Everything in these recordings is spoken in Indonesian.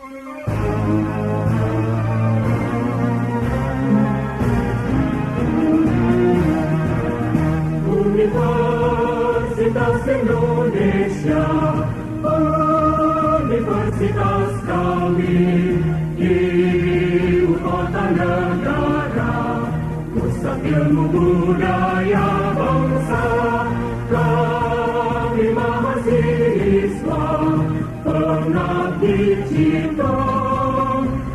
Universitas Indonesia, universitas kami, ibu kota negara, pusat ilmu budaya bangsa. Kami mahasiswa, pengabdi cipta,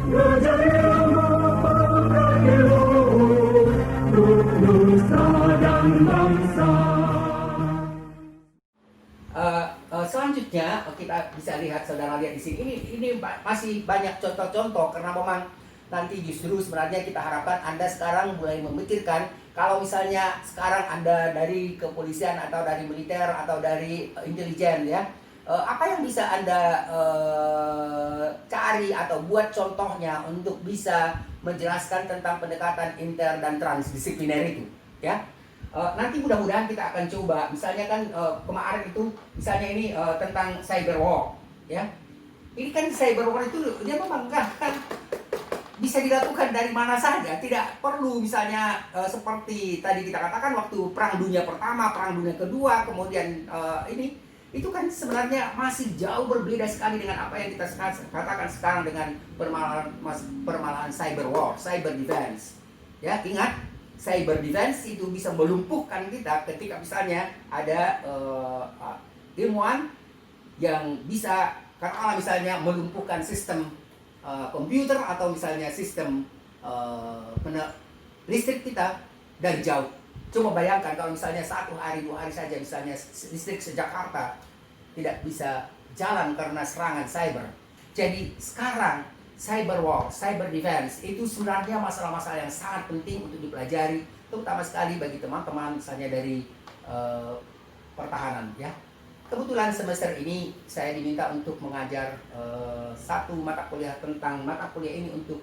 belajar ilmu pengabdi luhur, untuk nusa dan bangsa. Selanjutnya kita bisa lihat, saudara lihat di sini, ini masih banyak contoh-contoh, karena memang nanti justru sebenarnya kita harapkan Anda sekarang mulai memikirkan kalau misalnya sekarang Anda dari kepolisian atau dari militer atau dari intelijen, ya, apa yang bisa Anda cari atau buat contohnya untuk bisa menjelaskan tentang pendekatan inter dan transdisipliner itu, ya. Nanti mudah-mudahan kita akan coba, misalnya kan kemarin itu, misalnya ini tentang cyber war, ya. Ini kan cyber war itu dia memang kan bisa dilakukan dari mana saja, tidak perlu misalnya seperti tadi kita katakan waktu Perang Dunia Pertama, Perang Dunia Kedua, kemudian ini itu kan sebenarnya masih jauh berbeda sekali dengan apa yang kita katakan sekarang dengan permalahan cyber war, cyber defense, ya. Ingat, cyber defense itu bisa melumpuhkan kita ketika misalnya ada ilmuwan yang bisa karena misalnya melumpuhkan sistem komputer atau misalnya sistem listrik kita dari jauh. Coba bayangkan kalau misalnya 1 hari 2 hari saja misalnya listrik seJakarta tidak bisa jalan karena serangan cyber. Jadi sekarang cyber war, cyber defense itu sebenarnya masalah-masalah yang sangat penting untuk dipelajari, terutama sekali bagi teman-teman misalnya dari pertahanan, ya. Kebetulan semester ini saya diminta untuk mengajar satu mata kuliah tentang mata kuliah ini untuk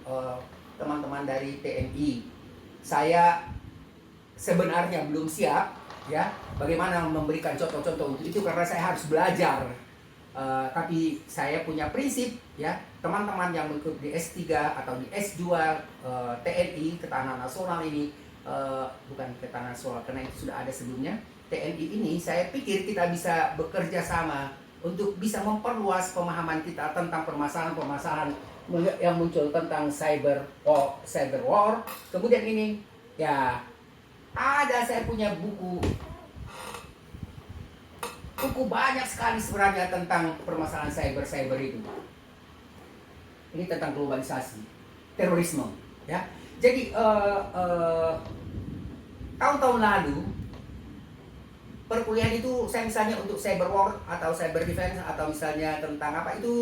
teman-teman dari TNI. Saya sebenarnya belum siap, ya, bagaimana memberikan contoh-contoh untuk itu karena saya harus belajar. Tapi saya punya prinsip, ya, teman-teman yang ikut di S3 atau di S2 TNI, Ketahanan Nasional ini, bukan Ketahanan Nasional karena itu sudah ada sebelumnya, TNI ini saya pikir kita bisa bekerja sama untuk bisa memperluas pemahaman kita tentang permasalahan-permasalahan yang muncul tentang cyber war. Kemudian ini, ya, saya punya buku banyak sekali sebenarnya tentang permasalahan cyber itu. Ini tentang globalisasi, terorisme, ya. Jadi tahun-tahun lalu perkuliahan itu saya misalnya untuk cyber war atau cyber defense atau misalnya tentang apa itu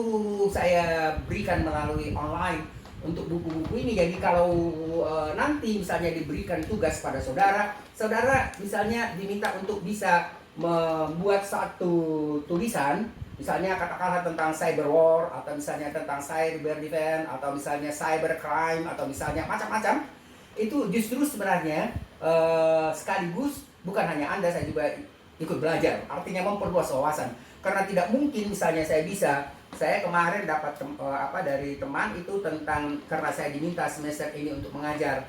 saya berikan melalui online untuk buku-buku ini. Jadi kalau nanti misalnya diberikan tugas pada saudara misalnya diminta untuk bisa membuat satu tulisan, misalnya katakanlah tentang cyber war atau misalnya tentang cyber defense atau misalnya cyber crime atau misalnya macam-macam, itu justru sebenarnya sekaligus bukan hanya Anda, saya juga ikut belajar, artinya memperluas wawasan. Karena tidak mungkin misalnya saya kemarin dapat dari teman itu tentang, karena saya diminta semester ini untuk mengajar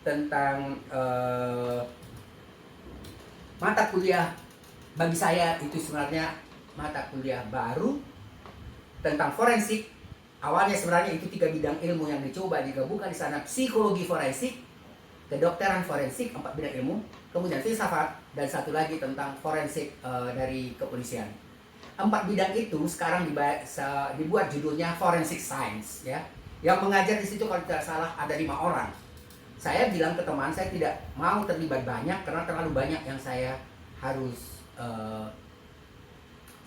tentang mata kuliah bagi saya itu sebenarnya mata kuliah baru tentang forensik. Awalnya sebenarnya itu 3 bidang ilmu yang dicoba digabungkan di sana: psikologi forensik, kedokteran forensik, 4 bidang ilmu, kemudian filsafat, dan satu lagi tentang forensik dari kepolisian. 4 bidang itu sekarang dibuat judulnya forensic science, ya. Yang mengajar di situ kalau tidak salah ada 5 orang. Saya bilang ke teman, saya tidak mau terlibat banyak karena terlalu banyak yang saya harus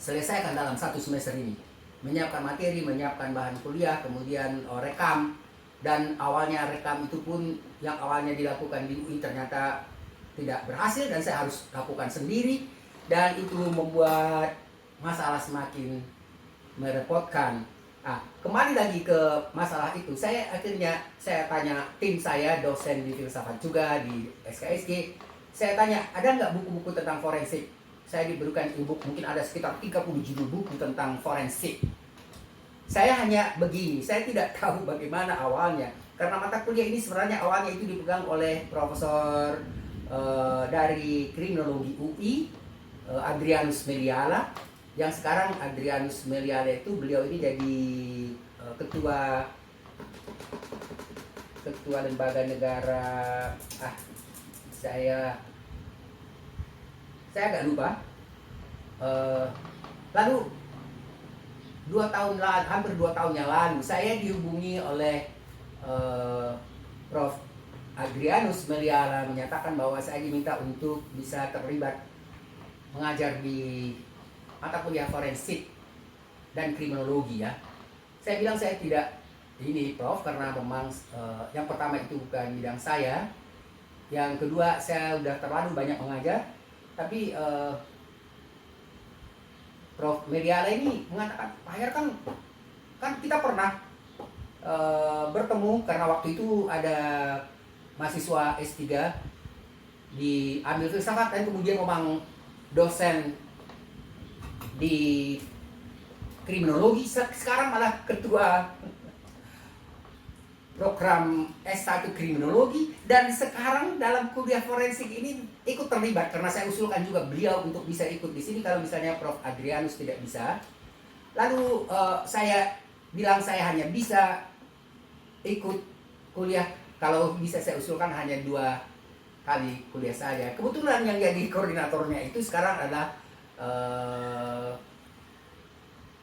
selesaikan dalam 1 semester ini. Menyiapkan materi, menyiapkan bahan kuliah, kemudian rekam. Dan awalnya rekam itu pun yang awalnya dilakukan di UI ternyata tidak berhasil dan saya harus lakukan sendiri. Dan itu membuat masalah semakin merepotkan. Kembali lagi ke masalah itu, saya tanya tim saya, dosen di filsafat juga di SKSG, saya tanya, ada nggak buku-buku tentang forensik? Saya diberikan e-book, mungkin ada sekitar 30 judul buku tentang forensik. Saya hanya begini, saya tidak tahu bagaimana awalnya. Karena mata kuliah ini sebenarnya awalnya itu dipegang oleh profesor dari kriminologi UI, Adrianus Meliala. Yang sekarang Adrianus Meliala itu beliau ini jadi ketua lembaga negara, saya agak lupa. Lalu hampir 2 tahun yang lalu saya dihubungi oleh Prof. Adrianus Meliala menyatakan bahwa saya diminta untuk bisa terlibat mengajar di mata kuliah forensik dan kriminologi ya. Saya bilang saya tidak ini Prof, karena memang yang pertama itu bukan bidang saya. Yang kedua saya udah terlalu banyak mengajar. Tapi Prof. Meliala ini mengatakan, Pak Her kan kita pernah bertemu karena waktu itu ada mahasiswa S3 diambil filsafat dan kemudian memang dosen di kriminologi, sekarang malah ketua program S1 kriminologi, dan sekarang dalam kuliah forensik ini ikut terlibat karena saya usulkan juga beliau untuk bisa ikut di sini kalau misalnya Prof. Adrianus tidak bisa. Lalu saya bilang saya hanya bisa ikut kuliah kalau bisa, saya usulkan hanya 2 kali kuliah saja. Kebetulan yang jadi koordinatornya itu sekarang adalah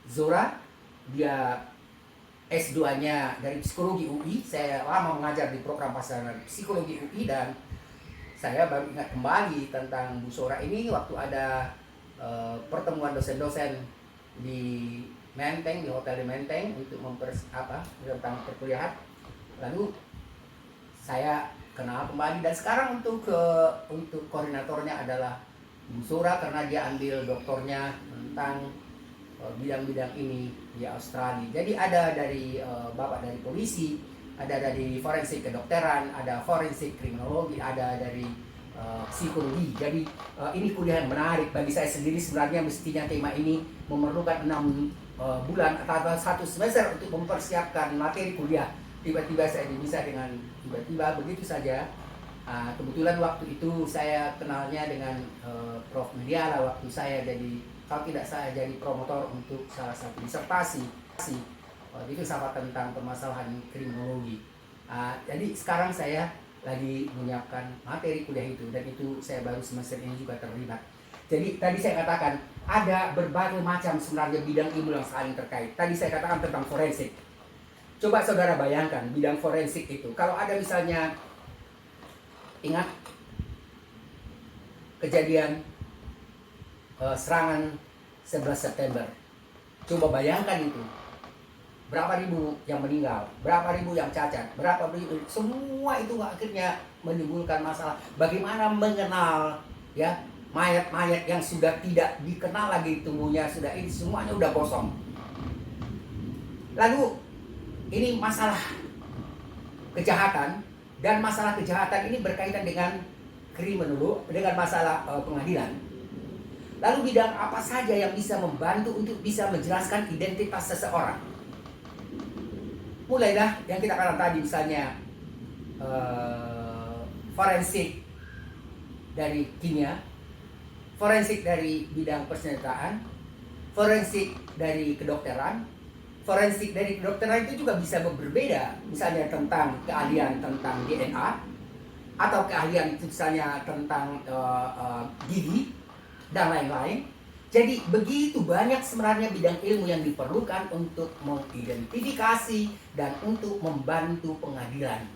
Zora, dia S2-nya dari psikologi UI. Saya lama mengajar di program pasaran psikologi UI dan saya baru ingat kembali tentang Bu Zora ini waktu ada pertemuan dosen-dosen di Menteng, di hotel di Menteng untuk tentang perkuliahan. Lalu saya kenal kembali dan sekarang untuk koordinatornya adalah Bu Zora karena dia ambil doktornya tentang bidang-bidang ini di Australia. Jadi ada dari bapak dari polisi, ada dari forensik kedokteran, ada forensik kriminologi, ada dari psikologi. Jadi ini kuliah yang menarik bagi saya sendiri. Sebenarnya mestinya tema ini memerlukan 6 bulan atau 1 semester untuk mempersiapkan materi kuliah. Tiba-tiba saya bisa dengan tiba-tiba begitu saja. Kebetulan waktu itu saya kenalnya dengan Prof. Meliala waktu saya jadi, kalau tidak saya jadi promotor untuk salah satu disertasi di filsafat tentang permasalahan kriminologi. Jadi sekarang saya lagi menyiapkan materi kuliah itu, dan itu saya baru semester ini juga terlibat. Jadi tadi saya katakan ada berbagai macam sebenarnya bidang ilmu yang saling terkait. Tadi saya katakan tentang forensik. Coba saudara bayangkan bidang forensik itu. Kalau ada misalnya, ingat kejadian serangan 11 September. Coba bayangkan itu. Berapa ribu yang meninggal, berapa ribu yang cacat, berapa ribu, semua itu akhirnya menimbulkan masalah. Bagaimana mengenal ya mayat-mayat yang sudah tidak dikenal lagi tubuhnya, sudah ini semuanya udah kosong. Lalu ini masalah kejahatan, dan masalah kejahatan ini berkaitan dengan kriminologi, dengan masalah pengadilan. Lalu bidang apa saja yang bisa membantu untuk bisa menjelaskan identitas seseorang? Mulailah yang kita katakan tadi, misalnya forensik dari kimia, forensik dari bidang persenjataan, forensik dari kedokteran. Forensik dari kedokteran itu juga bisa berbeda, misalnya tentang keahlian tentang DNA, atau keahlian misalnya tentang gigi, dan lain-lain. Jadi begitu banyak sebenarnya bidang ilmu yang diperlukan untuk mengidentifikasi dan untuk membantu pengadilan.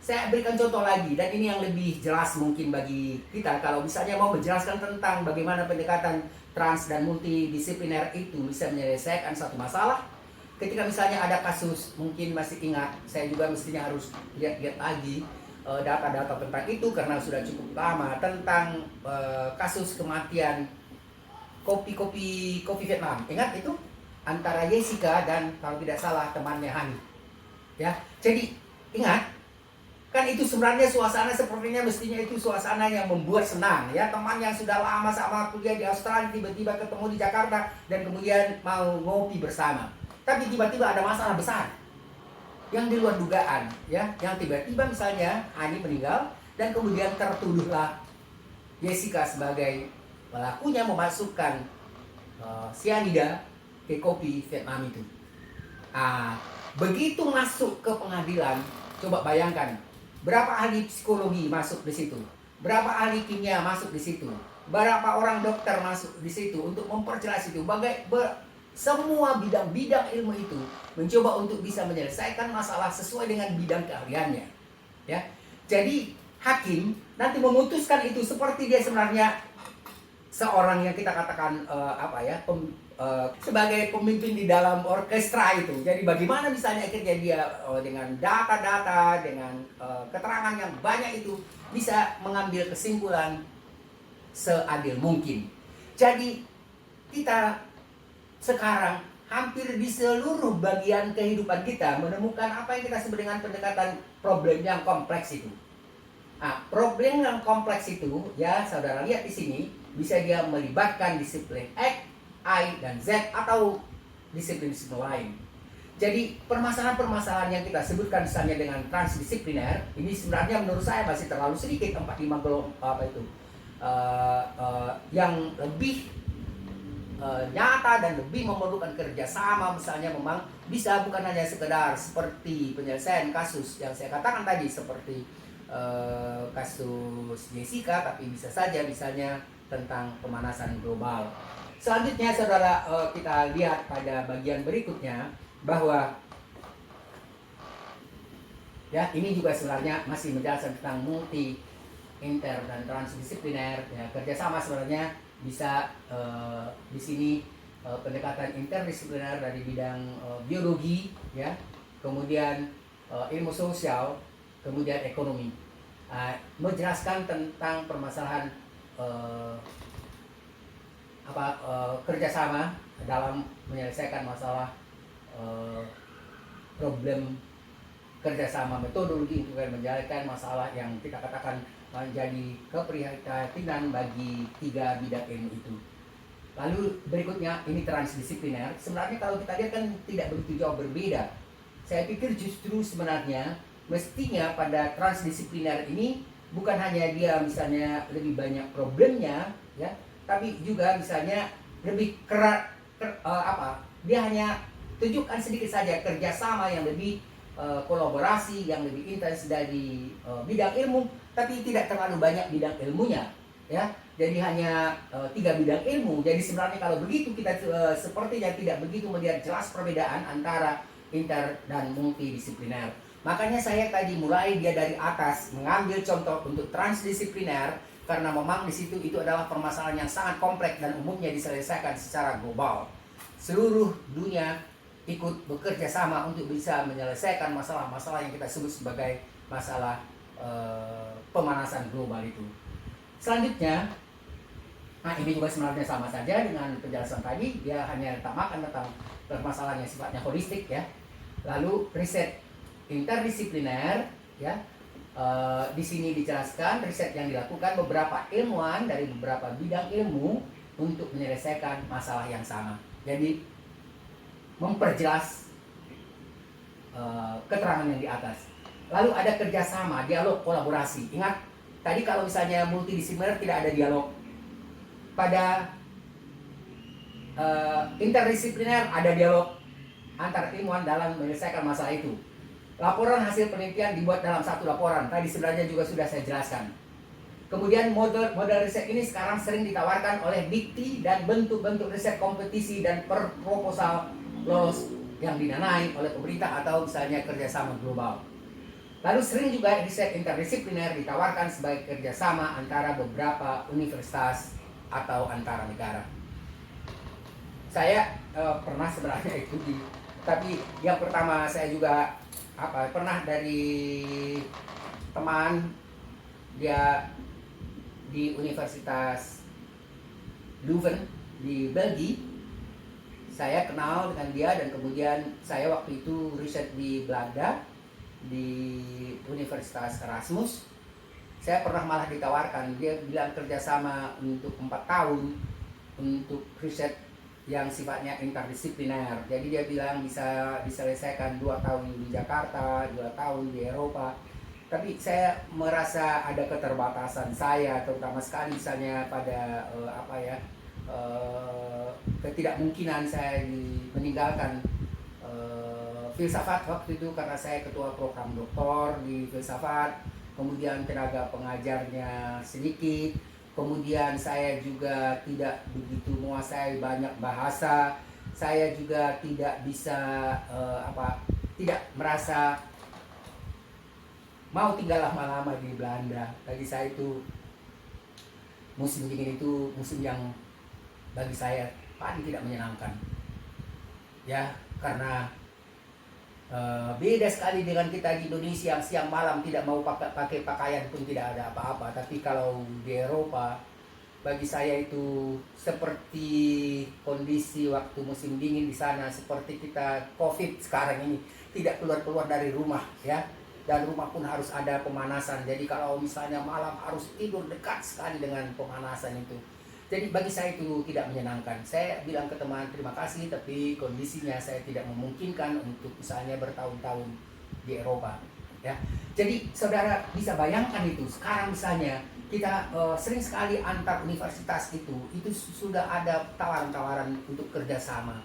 Saya berikan contoh lagi, dan ini yang lebih jelas mungkin bagi kita. Kalau misalnya mau menjelaskan tentang bagaimana pendekatan trans dan multidisipliner itu bisa menyelesaikan satu masalah. Ketika misalnya ada kasus, mungkin masih ingat, saya juga mestinya harus lihat-lihat lagi data-data tentang itu karena sudah cukup lama, tentang kasus kematian kopi Vietnam. Ingat itu? Antara Jessica dan kalau tidak salah temannya Hani. Ya, jadi ingat, kan itu sebenarnya suasana sepertinya mestinya itu suasana yang membuat senang ya. Teman yang sudah lama sama kuliah di Australia tiba-tiba ketemu di Jakarta dan kemudian mau ngopi bersama. tapi tiba-tiba ada masalah besar yang di luar dugaan, ya, yang tiba-tiba misalnya Ani meninggal dan kemudian tertuduhlah Jessica sebagai pelakunya memasukkan cyanida ke kopi Vietnam itu. Begitu masuk ke pengadilan, coba bayangkan berapa ahli psikologi masuk di situ, berapa ahli kimia masuk di situ, berapa orang dokter masuk di situ untuk memperjelas itu, semua bidang-bidang ilmu itu mencoba untuk bisa menyelesaikan masalah sesuai dengan bidang keahliannya, ya. Jadi hakim nanti memutuskan itu seperti dia sebenarnya seorang yang kita katakan sebagai pemimpin di dalam orkestra itu. Jadi bagaimana misalnya akhirnya dia dengan data-data, dengan keterangan yang banyak itu bisa mengambil kesimpulan seadil mungkin. Jadi kita sekarang hampir di seluruh bagian kehidupan kita menemukan apa yang kita sebut dengan pendekatan problem yang kompleks itu. Problem yang kompleks itu, ya saudara lihat di sini, bisa dia melibatkan disiplin X, Y, dan Z atau disiplin-disiplin lain. Jadi permasalahan-permasalahan yang kita sebutkan misalnya dengan transdisipliner, ini sebenarnya menurut saya masih terlalu sedikit, 4-5 yang lebih nyata dan lebih memerlukan kerjasama. Misalnya memang bisa bukan hanya sekedar seperti penyelesaian kasus yang saya katakan tadi seperti kasus Jessica, tapi bisa saja misalnya tentang pemanasan global. Selanjutnya saudara, kita lihat pada bagian berikutnya bahwa ya ini juga sebenarnya masih menjelaskan tentang multi, inter, dan transdisipliner. Ya, kerjasama sebenarnya bisa di sini pendekatan interdisipliner dari bidang biologi, ya, kemudian ilmu sosial, kemudian ekonomi, menjelaskan tentang permasalahan kerjasama dalam menyelesaikan masalah problem kerjasama, metodologi untuk menyelesaikan masalah yang kita katakan menjadi keprihatinan bagi 3 bidang ilmu itu. Lalu berikutnya ini transdisipliner. Sebenarnya kalau kita lihat kan tidak begitu jauh berbeda. Saya pikir justru sebenarnya mestinya pada transdisipliner ini bukan hanya dia misalnya lebih banyak problemnya, ya, tapi juga misalnya lebih dia hanya tunjukkan sedikit saja kerjasama yang lebih kolaborasi yang lebih intens dari bidang ilmu, tapi tidak terlalu banyak bidang ilmunya, ya. Jadi hanya 3 bidang ilmu. Jadi sebenarnya kalau begitu kita sepertinya tidak begitu melihat jelas perbedaan antara inter dan multidisipliner. Makanya saya tadi mulai dia dari atas mengambil contoh untuk transdisipliner karena memang di situ itu adalah permasalahan yang sangat kompleks dan umumnya diselesaikan secara global. Seluruh dunia ikut bekerja sama untuk bisa menyelesaikan masalah-masalah yang kita sebut sebagai masalah pemanasan global itu. Selanjutnya, ini juga sebenarnya sama saja dengan penjelasan tadi, dia hanya tambahkan tentang permasalahan yang sifatnya holistik, ya. Lalu riset interdisipliner, ya. Di sini dijelaskan riset yang dilakukan beberapa ilmuwan dari beberapa bidang ilmu untuk menyelesaikan masalah yang sama. Jadi memperjelas keterangan yang di atas. Lalu ada kerjasama, dialog, kolaborasi. Ingat, tadi kalau misalnya multidisipliner tidak ada dialog. Pada interdisipliner ada dialog antar ilmuwan dalam menyelesaikan masalah itu. Laporan hasil penelitian dibuat dalam satu laporan. Tadi sebenarnya juga sudah saya jelaskan. Kemudian model riset ini sekarang sering ditawarkan oleh dikti dan bentuk-bentuk riset kompetisi dan proposal lolos yang didanai oleh pemerintah atau misalnya kerjasama global. Lalu sering juga riset interdisipliner ditawarkan sebagai kerjasama antara beberapa universitas atau antara negara. Saya pernah sebenarnya ikuti, tapi yang pertama saya juga pernah dari teman dia di Universitas Leuven di Belgia. Saya kenal dengan dia dan kemudian saya waktu itu riset di Belanda di Universitas Erasmus. Saya pernah malah ditawarkan, dia bilang kerjasama untuk 4 tahun untuk riset yang sifatnya interdisipliner. Jadi dia bilang bisa diselesaikan 2 tahun di Jakarta, 2 tahun di Eropa. Tapi saya merasa ada keterbatasan saya, terutama sekali misalnya pada ketidakmungkinan saya meninggalkan filsafat waktu itu karena saya ketua program doktor di filsafat, kemudian tenaga pengajarnya sedikit, kemudian saya juga tidak begitu menguasai banyak bahasa, saya juga tidak bisa tidak merasa mau tinggal lama-lama di Belanda. Bagi saya itu musim dingin itu musim yang bagi saya paling tidak menyenangkan, ya, karena beda sekali dengan kita di Indonesia yang siang malam tidak mau pakai pakaian pun tidak ada apa-apa. Tapi kalau di Eropa, bagi saya itu seperti kondisi waktu musim dingin di sana, seperti kita COVID sekarang ini, tidak keluar-keluar dari rumah, ya, dan rumah pun harus ada pemanasan. Jadi kalau misalnya malam harus tidur dekat sekali dengan pemanasan itu. Jadi bagi saya itu tidak menyenangkan. Saya bilang ke teman terima kasih, tapi kondisinya saya tidak memungkinkan untuk misalnya bertahun-tahun di Eropa, ya. Jadi saudara bisa bayangkan itu sekarang misalnya kita sering sekali antar universitas itu sudah ada tawaran-tawaran untuk kerjasama.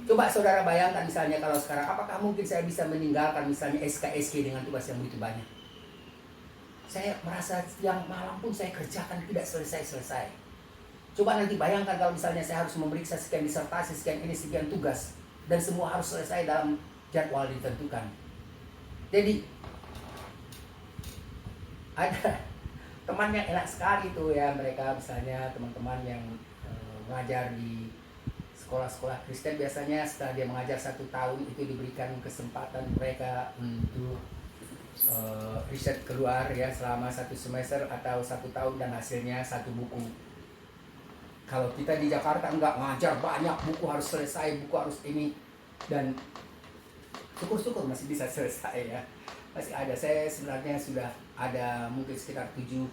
Coba saudara bayangkan misalnya kalau sekarang, apakah mungkin saya bisa meninggalkan misalnya SKSK dengan tugas yang begitu banyak? Saya merasa siang malam pun saya kerjakan tidak selesai-selesai. Coba nanti bayangkan kalau misalnya saya harus memeriksa sekian disertasi, sekian ini, sekian tugas, dan semua harus selesai dalam jadwal ditentukan. Jadi ada teman yang enak sekali tuh ya, mereka misalnya teman-teman yang mengajar di sekolah-sekolah Kristen, biasanya setelah dia mengajar 1 tahun itu diberikan kesempatan mereka untuk riset keluar ya selama 1 semester atau 1 tahun dan hasilnya 1 buku. Kalau kita di Jakarta enggak, ngajar banyak, buku harus selesai, buku harus ini, dan syukur-syukur masih bisa selesai ya. Masih ada, saya sebenarnya sudah ada mungkin sekitar 7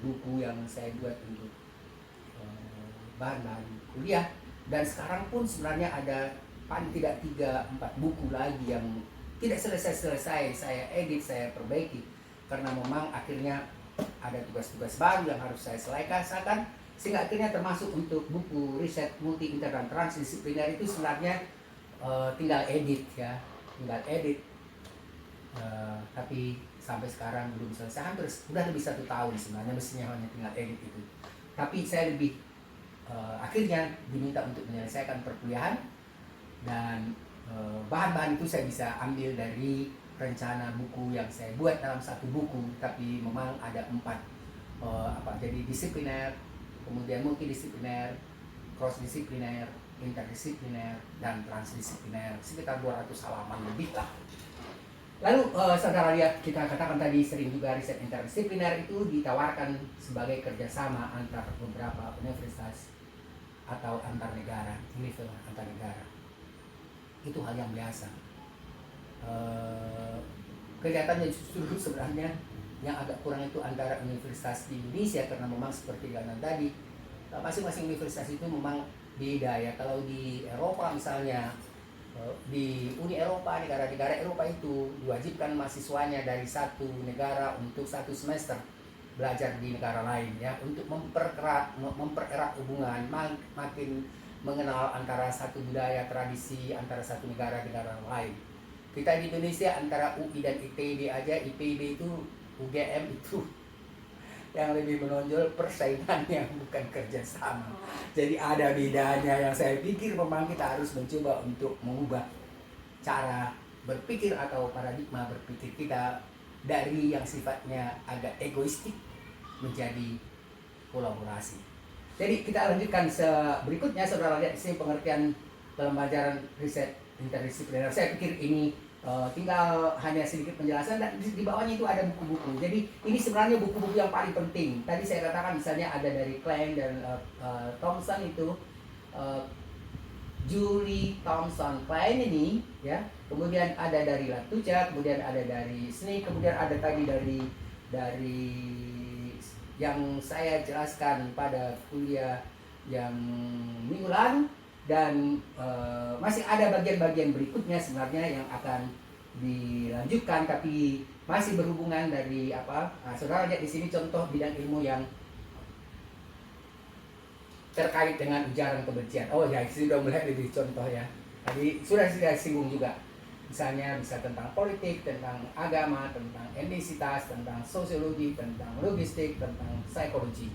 buku yang saya buat untuk bahan-bahan kuliah, dan sekarang pun sebenarnya ada paling tidak 3-4 buku lagi yang tidak selesai-selesai saya edit, saya perbaiki, karena memang akhirnya ada tugas-tugas baru yang harus saya selesaikan, sehingga akhirnya termasuk untuk buku riset multi inter dan transdisipliner itu sebenarnya tinggal edit ya, tapi sampai sekarang belum selesai, hampir udah lebih 1 tahun sebenarnya, mestinya hanya tinggal edit itu, tapi saya lebih akhirnya diminta untuk menyelesaikan perkuliahan, dan bahan-bahan itu saya bisa ambil dari rencana buku yang saya buat dalam 1 buku, tapi memang ada 4 jadi disipliner, kemudian multidisipliner, cross-disipliner, interdisipliner, dan transdisipliner, sekitar 200 halaman lebih lah. Lalu saudara lihat, kita katakan tadi sering juga riset interdisipliner itu ditawarkan sebagai kerjasama antar beberapa universitas atau antar negara, level antar negara. Itu hal yang biasa. Kelihatannya justru sebenarnya yang agak kurang itu antara universitas di Indonesia, karena memang seperti Ganan tadi, masing-masing universitas itu memang beda ya. Kalau di Eropa misalnya, di Uni Eropa, negara-negara Eropa itu diwajibkan mahasiswanya dari 1 negara untuk 1 semester belajar di negara lain ya, untuk mempererat hubungan, makin mengenal antara satu budaya, tradisi antara satu negara lain. Kita di Indonesia antara UI dan ITB aja, IPB itu, UGM itu yang lebih menonjol persaingannya, bukan kerjasama. Jadi ada bedanya yang saya pikir memang kita harus mencoba untuk mengubah cara berpikir atau paradigma berpikir kita dari yang sifatnya agak egoistik menjadi kolaborasi. Jadi kita lanjutkan berikutnya, saudara lihat di sini pengertian dalam ajaran riset interdisipliner. Saya pikir ini tinggal hanya sedikit penjelasan, dan di bawahnya itu ada buku-buku. Jadi ini sebenarnya buku-buku yang paling penting. Tadi saya katakan misalnya ada dari Klein dan Thompson itu, Julie Thompson Klein ini ya. Kemudian ada dari Latuja, kemudian ada dari Snee, kemudian ada tadi dari yang saya jelaskan pada kuliah yang minggu lalu, dan masih ada bagian-bagian berikutnya sebenarnya yang akan dilanjutkan, tapi masih berhubungan dari saudara lihat di sini contoh bidang ilmu yang terkait dengan ujaran kebencian. Oh ya, sudah mulai lebih contoh ya. Tadi sudah singgung juga. Misalnya bisa tentang politik, tentang agama, tentang etnisitas, tentang sosiologi, tentang logistik, tentang psikologi.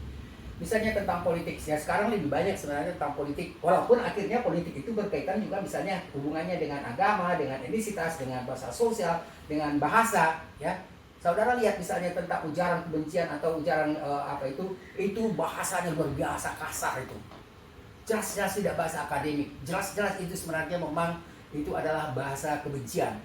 Misalnya tentang politik, ya sekarang lebih banyak sebenarnya tentang politik. Walaupun akhirnya politik itu berkaitan juga misalnya hubungannya dengan agama, dengan etnisitas, dengan bahasa sosial, dengan bahasa, ya. Saudara lihat misalnya tentang ujaran kebencian atau ujaran itu bahasanya luar biasa kasar itu. Jelas-jelas tidak bahasa akademik. Jelas-jelas itu sebenarnya memang itu adalah bahasa kebencian.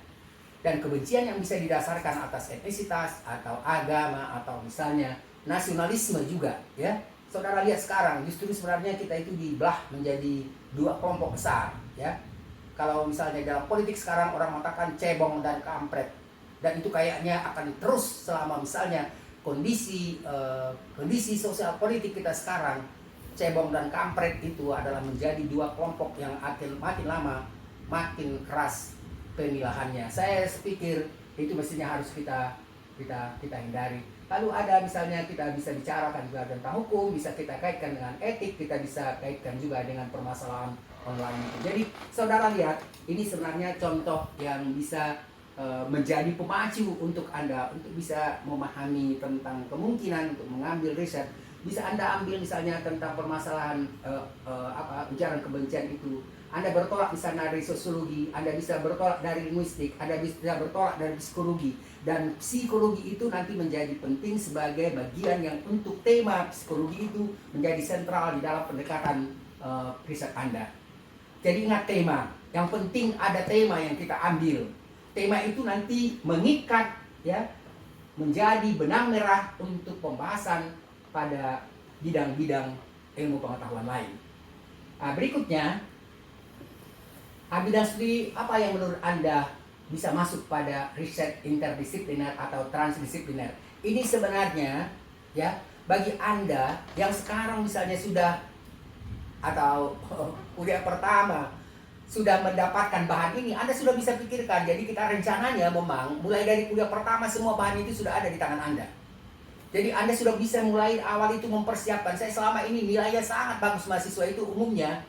Dan kebencian yang bisa didasarkan atas etnisitas atau agama atau misalnya nasionalisme juga, ya. Saudara lihat sekarang justru sebenarnya kita itu dibelah menjadi dua kelompok besar, ya. Kalau misalnya dalam politik sekarang orang mengatakan cebong dan kampret, dan itu kayaknya akan terus selama misalnya kondisi sosial politik kita sekarang, cebong dan kampret itu adalah menjadi dua kelompok yang makin lama makin keras pemilahannya. Saya pikir itu mestinya harus kita hindari. Lalu ada misalnya kita bisa bicarakan juga tentang hukum, bisa kita kaitkan dengan etik, kita bisa kaitkan juga dengan permasalahan online itu. Jadi saudara lihat, ini sebenarnya contoh yang bisa menjadi pemacu untuk Anda untuk bisa memahami tentang kemungkinan untuk mengambil riset. Bisa Anda ambil misalnya tentang permasalahan ujaran kebencian itu. Anda bertolak misalnya dari sosiologi, Anda bisa bertolak dari linguistik, Anda bisa bertolak dari psikologi. Dan psikologi itu nanti menjadi penting sebagai bagian yang untuk tema psikologi itu menjadi sentral di dalam pendekatan riset Anda. Jadi ingat tema, yang penting ada tema yang kita ambil. Tema itu nanti mengikat, ya, menjadi benang merah untuk pembahasan pada bidang-bidang ilmu pengetahuan lain. Nah, berikutnya, bidang studi apa yang menurut Anda bisa masuk pada riset interdisipliner atau transdisipliner? Ini sebenarnya, ya, bagi Anda yang sekarang misalnya sudah atau kuliah pertama sudah mendapatkan bahan ini, Anda sudah bisa pikirkan. Jadi kita rencananya memang mulai dari kuliah pertama semua bahan itu sudah ada di tangan Anda. Jadi Anda sudah bisa mulai awal itu mempersiapkan. Saya selama ini nilainya sangat bagus mahasiswa itu umumnya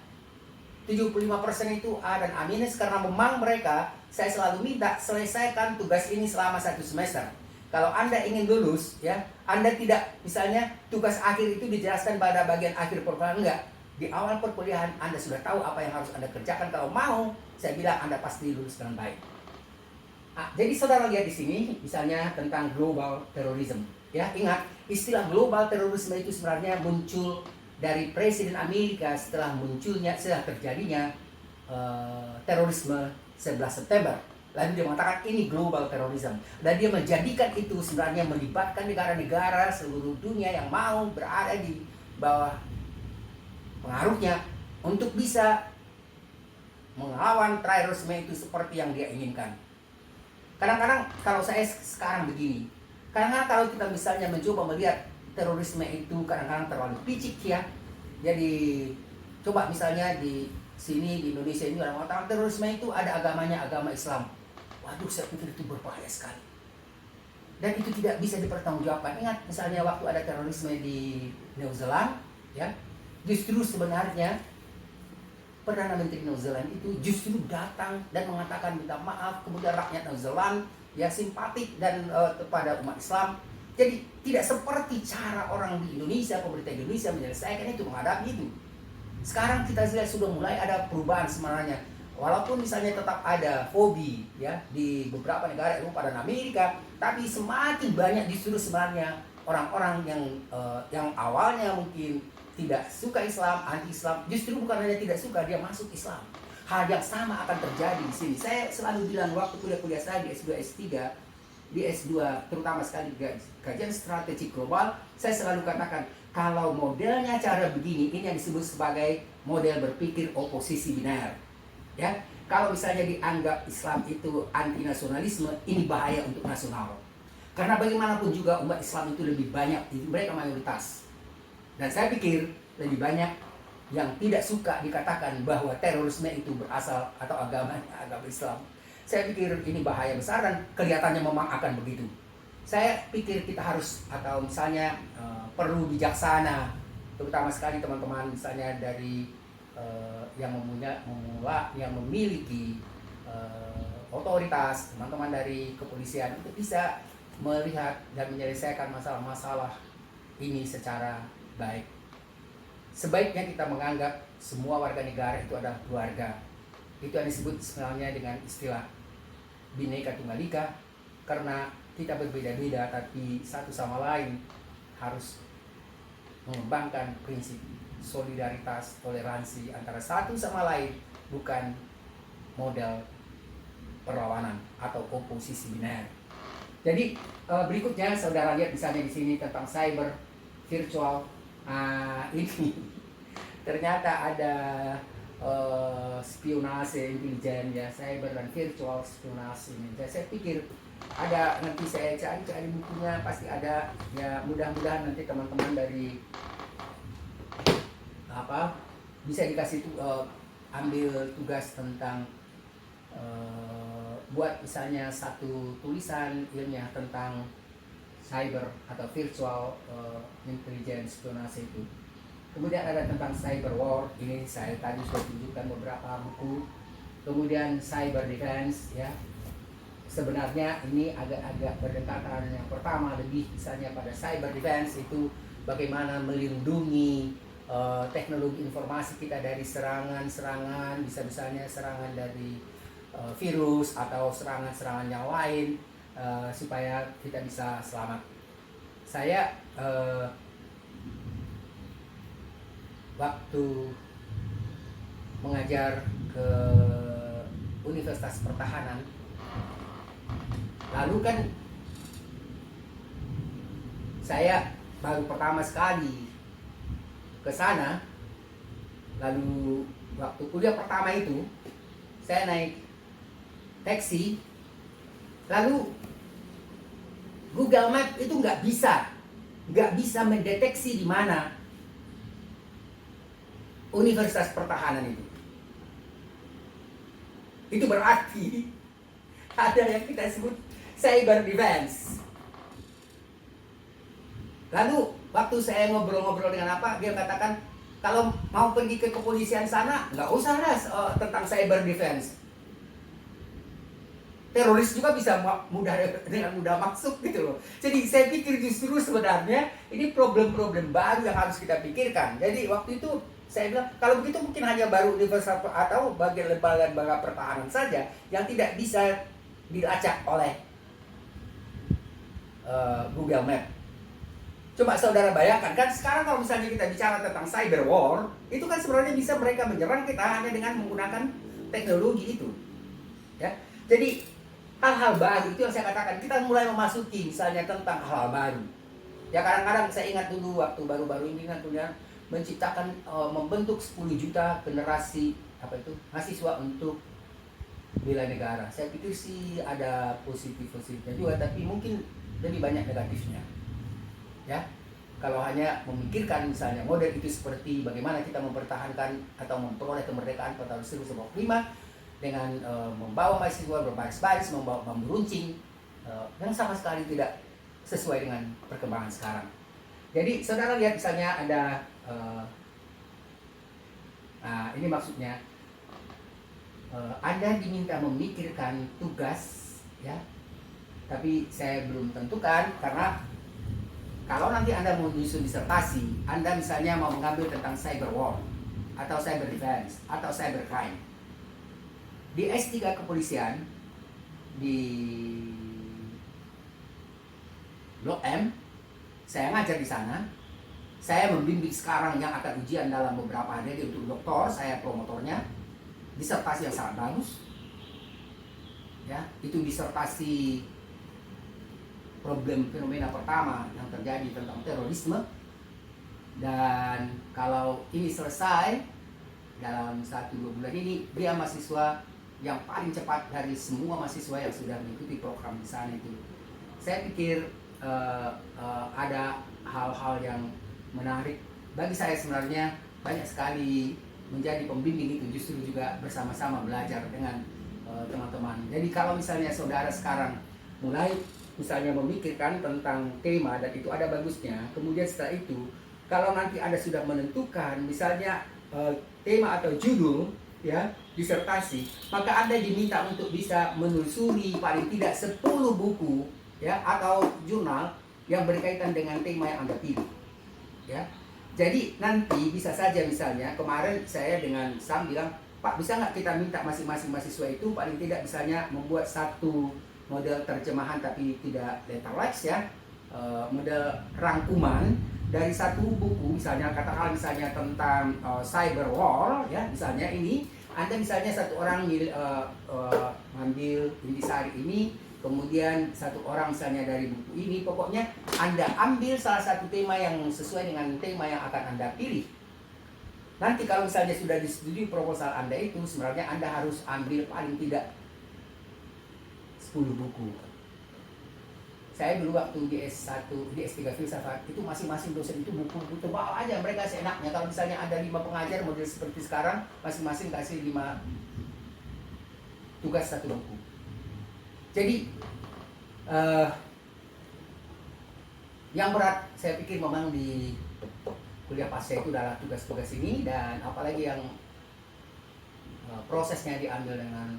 75% itu A dan A minus karena memang mereka, saya selalu minta selesaikan tugas ini selama 1 semester. Kalau Anda ingin lulus, ya, Anda tidak misalnya tugas akhir itu dijelaskan pada bagian akhir perkuliahan, enggak. Di awal perkuliahan Anda sudah tahu apa yang harus Anda kerjakan. Kalau mau, saya bilang Anda pasti lulus dengan baik. Jadi saudara lihat di sini misalnya tentang global terrorism. Ya, ingat istilah global terorisme itu sebenarnya muncul dari Presiden Amerika setelah terjadinya terorisme 11 September. Lalu dia mengatakan ini global terrorism. Dan dia menjadikan itu sebenarnya melibatkan negara-negara seluruh dunia yang mau berada di bawah pengaruhnya untuk bisa melawan terorisme itu seperti yang dia inginkan. Kadang-kadang kalau saya sekarang begini, kadang-kadang kalau kita misalnya mencoba melihat terorisme itu kadang-kadang terlalu picik, ya. Jadi coba misalnya di sini di Indonesia ini orang mengatakan terorisme itu ada agamanya agama Islam. Waduh, saya pikir itu berbahaya sekali. Dan itu tidak bisa dipertanggungjawabkan. Ingat misalnya waktu ada terorisme di New Zealand, ya. Justru sebenarnya Perdana Menteri New Zealand itu justru datang dan mengatakan minta maaf, kemudian rakyat New Zealand ya simpatik dan kepada umat Islam. Jadi tidak seperti cara orang di Indonesia, pemerintah Indonesia menyelesaikan itu, menghadapi itu. Sekarang kita lihat sudah mulai ada perubahan sebenarnya. Walaupun misalnya tetap ada fobi, ya, di beberapa negara Eropa dan Amerika, tapi semakin banyak justru sebenarnya orang-orang yang awalnya mungkin tidak suka Islam, anti-Islam, justru bukan hanya tidak suka, dia masuk Islam. Hal yang sama akan terjadi di sini. Saya selalu bilang waktu kuliah saya di S2, S3, di S2 terutama sekali kajian strategi global, saya selalu katakan kalau modelnya cara begini, ini yang disebut sebagai model berpikir oposisi biner. Ya, kalau misalnya dianggap Islam itu anti nasionalisme, ini bahaya untuk nasional. Karena bagaimanapun juga umat Islam itu lebih banyak, mereka mayoritas. Dan saya pikir lebih banyak yang tidak suka dikatakan bahwa terorisme itu berasal atau agamanya agama Islam. Saya pikir ini bahaya besar dan kelihatannya memang akan begitu. Saya pikir kita harus atau misalnya perlu bijaksana, terutama sekali teman-teman misalnya dari yang memiliki otoritas, teman-teman dari kepolisian untuk bisa melihat dan menyelesaikan masalah-masalah ini secara baik. Sebaiknya kita menganggap semua warga negara itu adalah keluarga. Itu yang disebut sebenarnya dengan istilah Bhinneka Tunggal Ika, karena kita berbeda-beda tapi satu sama lain harus mengembangkan prinsip solidaritas, toleransi antara satu sama lain, bukan model perlawanan atau oposisi biner. Jadi berikutnya saudara lihat misalnya di sini tentang cyber virtual. Ini ternyata ada spionase intelijen ya, cyber dan virtual spionase ini. Saya pikir ada, nanti saya cari bukunya, pasti ada ya. Mudah-mudahan nanti teman-teman dari bisa dikasih ambil tugas tentang buat misalnya satu tulisan ilmiah tentang cyber atau virtual intelligence spionase itu. Kemudian ada tentang cyber war, ini saya tadi sudah tunjukkan beberapa buku. Kemudian cyber defense ya. Sebenarnya ini agak-agak berdekatan. Yang pertama lebih misalnya pada cyber defense itu bagaimana melindungi teknologi informasi kita dari serangan-serangan, bisa misalnya serangan dari virus atau serangan-serangan yang lain, supaya kita bisa selamat. Saya waktu mengajar ke Universitas Pertahanan, lalu kan saya baru pertama sekali ke sana, lalu waktu kuliah pertama itu saya naik taksi, lalu Google Map itu nggak bisa mendeteksi di mana Universitas Pertahanan itu. Itu berarti ada yang kita sebut cyber defense. Lalu waktu saya ngobrol-ngobrol dengan dia katakan kalau mau pergi ke kepolisian sana nggak usah tentang cyber defense. Teroris juga bisa dengan mudah masuk gitu loh. Jadi saya pikir justru sebenarnya ini problem-problem baru yang harus kita pikirkan. Jadi waktu itu saya bilang kalau begitu mungkin hanya baru universal atau bagian lembaga pertahanan saja yang tidak bisa dilacak oleh Google Map. Coba saudara bayangkan kan sekarang kalau misalnya kita bicara tentang cyber war, itu kan sebenarnya bisa mereka menyerang kita hanya dengan menggunakan teknologi itu. Ya. Jadi hal-hal baru itu yang saya katakan, kita mulai memasuki misalnya tentang hal baru. Ya kadang-kadang saya ingat dulu waktu baru-baru ini kan menciptakan membentuk 10 juta generasi mahasiswa untuk bela negara. Saya pikir sih ada positif-positifnya juga, tapi mungkin lebih banyak negatifnya. Ya, kalau hanya memikirkan misalnya model itu seperti bagaimana kita mempertahankan atau memperoleh kemerdekaan pada tahun 1945 dengan membawa mahasiswa berbaris-baris, membawa bambu runcing, yang sama sekali tidak sesuai dengan perkembangan sekarang. Jadi saudara lihat misalnya ada ini maksudnya Anda diminta memikirkan tugas ya, tapi saya belum tentukan karena kalau nanti Anda mau menyusun disertasi, Anda misalnya mau mengambil tentang cyber war atau cyber defense atau cyber crime di S3 kepolisian di Blok M, saya ngajar di sana. Saya membimbing sekarang yang akan ujian dalam beberapa hari untuk doktor, saya promotornya. Disertasi yang sangat bagus. Ya, itu disertasi problem fenomena pertama yang terjadi tentang terorisme. Dan kalau ini selesai dalam 1-2 bulan ini, dia mahasiswa yang paling cepat dari semua mahasiswa yang sudah mengikuti program di sana itu. Saya pikir ada hal-hal yang menarik bagi saya sebenarnya banyak sekali menjadi pembimbing itu justru juga bersama-sama belajar dengan teman-teman. Jadi kalau misalnya saudara sekarang mulai misalnya memikirkan tentang tema dan itu ada bagusnya, kemudian setelah itu kalau nanti Anda sudah menentukan misalnya tema atau judul ya disertasi, maka Anda diminta untuk bisa menelusuri paling tidak 10 buku ya atau jurnal yang berkaitan dengan tema yang Anda pilih. Ya. Jadi nanti bisa saja misalnya kemarin saya dengan Sam bilang, Pak, bisa nggak kita minta masing-masing mahasiswa itu paling tidak misalnya membuat satu model terjemahan tapi tidak letterless ya, model rangkuman dari satu buku, misalnya katakan misalnya tentang cyber war ya, misalnya ini Anda misalnya satu orang ngambil intisari ini, kemudian satu orang misalnya dari buku ini, pokoknya Anda ambil salah satu tema yang sesuai dengan tema yang akan Anda pilih. Nanti kalau misalnya sudah disetujui proposal Anda itu, sebenarnya Anda harus ambil paling tidak 10 buku. Saya dulu waktu di S1, di S3 filsafat, itu masing-masing dosen itu buku-buku tebal aja, mereka seenaknya. Kalau misalnya ada 5 pengajar model seperti sekarang, masing-masing kasih 5 tugas 1 buku. Jadi yang berat saya pikir memang di kuliah pasca itu adalah tugas-tugas ini, dan apalagi yang prosesnya diambil dengan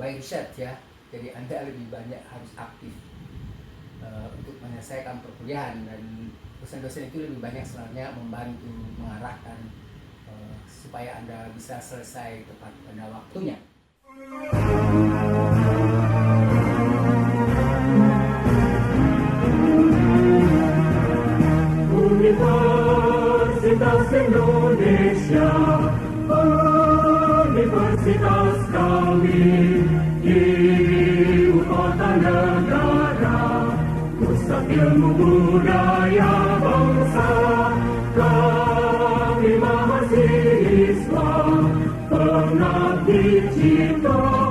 by research ya. Jadi Anda lebih banyak harus aktif untuk menyelesaikan perkuliahan, dan dosen-dosen itu lebih banyak sebenarnya membantu mengarahkan supaya Anda bisa selesai tepat pada waktunya. Universitas Indonesia, universitas kami, ibu kota negara, pusat ilmu budaya bangsa. Kami mahasiswa pengabdi cipta.